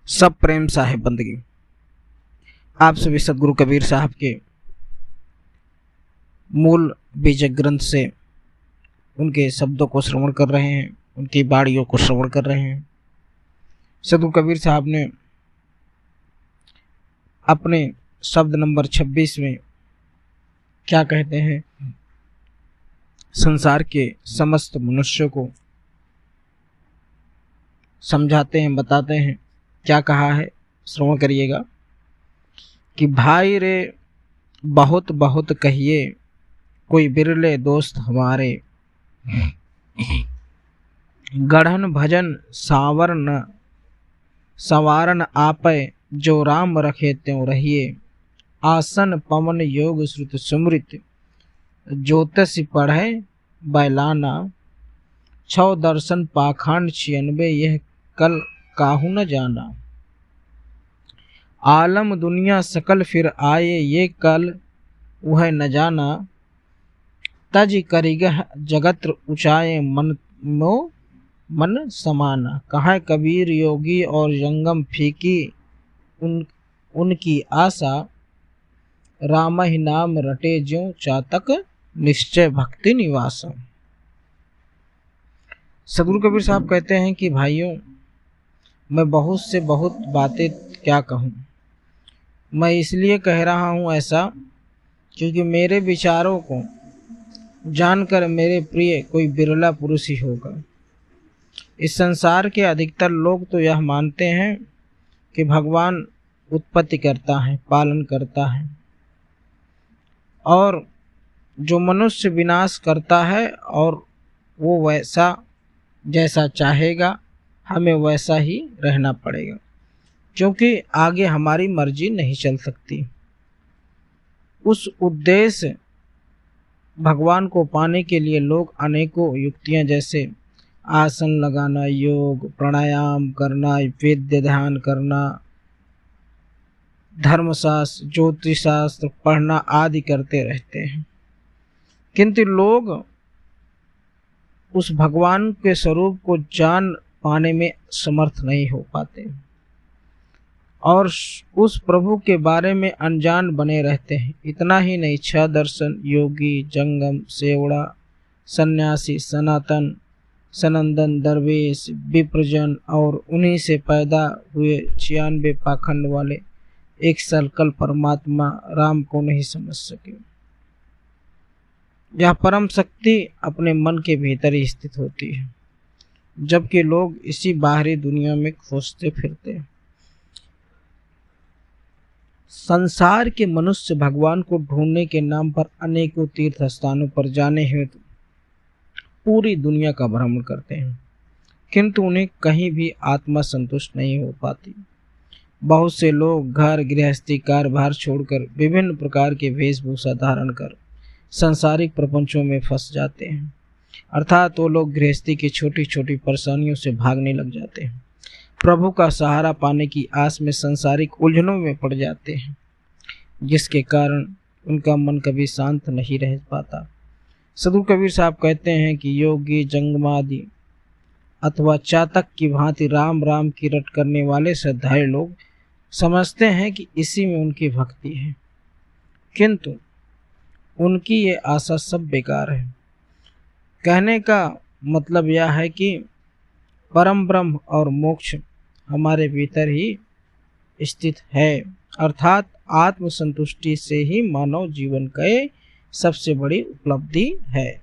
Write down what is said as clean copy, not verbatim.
सब प्रेम साहिब बंदगी। आप सभी सदगुरु कबीर साहब के मूल बीजक ग्रंथ से उनके शब्दों को श्रवण कर रहे हैं, उनकी बाणियों को श्रवण कर रहे हैं। सदगुरु कबीर साहब ने अपने शब्द नंबर 26 में क्या कहते हैं, संसार के समस्त मनुष्यों को समझाते हैं, बताते हैं। क्या कहा है, श्रवण करिएगा कि भाई रे बहुत बहुत कहिए, कोई बिरले दोस्त हमारे, गढ़न भजन संवारन आपे, जो राम रखे त्यों रहिए, आसन पवन योग श्रुत सुमृत, ज्योतिष पढ़े बैलाना, छौ दर्शन पाखंड 96, यह कल काहू न जाना, आलम दुनिया सकल फिर आए, ये कल वह न जाना, तज करिगह जगत ऊंचाए, मन समाना, कहा कबीर योगी और जंगम फीकी, उनकी आशा, राम ही नाम रटे ज्यों चातक, निश्चय भक्ति निवासा। सदगुरु कबीर साहब कहते हैं कि भाइयों, मैं बहुत से बहुत बातें क्या कहूँ, मैं इसलिए कह रहा हूँ ऐसा क्योंकि मेरे विचारों को जानकर मेरे प्रिय कोई बिरला पुरुष ही होगा। इस संसार के अधिकतर लोग तो यह मानते हैं कि भगवान उत्पत्ति करता है, पालन करता है, और जो मनुष्य विनाश करता है, और वो वैसा जैसा चाहेगा हमें वैसा ही रहना पड़ेगा, क्योंकि आगे हमारी मर्जी नहीं चल सकती। उस उद्देश्य भगवान को पाने के लिए लोग अनेकों युक्तियां, जैसे आसन लगाना, योग प्राणायाम करना, वेद ध्यान करना, धर्मशास्त्र ज्योतिष शास्त्र पढ़ना आदि करते रहते हैं, किंतु लोग उस भगवान के स्वरूप को जान पाने में समर्थ नहीं हो पाते और उस प्रभु के बारे में अनजान बने रहते हैं। इतना ही नहीं, 6 दर्शन, योगी, जंगम, सेवड़ा, सन्यासी, सनातन, सनंदन, दरवेश, विप्रजन और उन्हीं से पैदा हुए 96 पाखंड वाले एक सकल परमात्मा राम को नहीं समझ सके। यह परम शक्ति अपने मन के भीतर ही स्थित होती है, जबकि लोग इसी बाहरी दुनिया में खोजते फिरते हैं। संसार के मनुष्य भगवान को ढूंढने के नाम पर अनेकों तीर्थ स्थानों पर जाने हेतु पूरी दुनिया का भ्रमण करते हैं, किंतु उन्हें कहीं भी आत्मा संतुष्ट नहीं हो पाती। बहुत से लोग घर गृहस्थी कार्यभार छोड़कर विभिन्न प्रकार के वेशभूषा धारण कर सांसारिक प्रपंचों में फंस जाते हैं, अर्थात वो लोग गृहस्थी की छोटी छोटी परेशानियों से भागने लग जाते हैं, प्रभु का सहारा पाने की आस में सांसारिक उलझनों में पड़ जाते हैं, जिसके कारण उनका मन कभी शांत नहीं रह पाता। सदगुरु कबीर साहब कहते हैं कि योगी, जंगमादि अथवा चातक की भांति राम राम की रट करने वाले श्रद्धालु लोग समझते हैं कि इसी में उनकी भक्ति है, किंतु उनकी ये आशा सब बेकार है। कहने का मतलब यह है कि परम ब्रह्म और मोक्ष हमारे भीतर ही स्थित है, अर्थात आत्म संतुष्टि से ही मानव जीवन का सबसे बड़ी उपलब्धि है।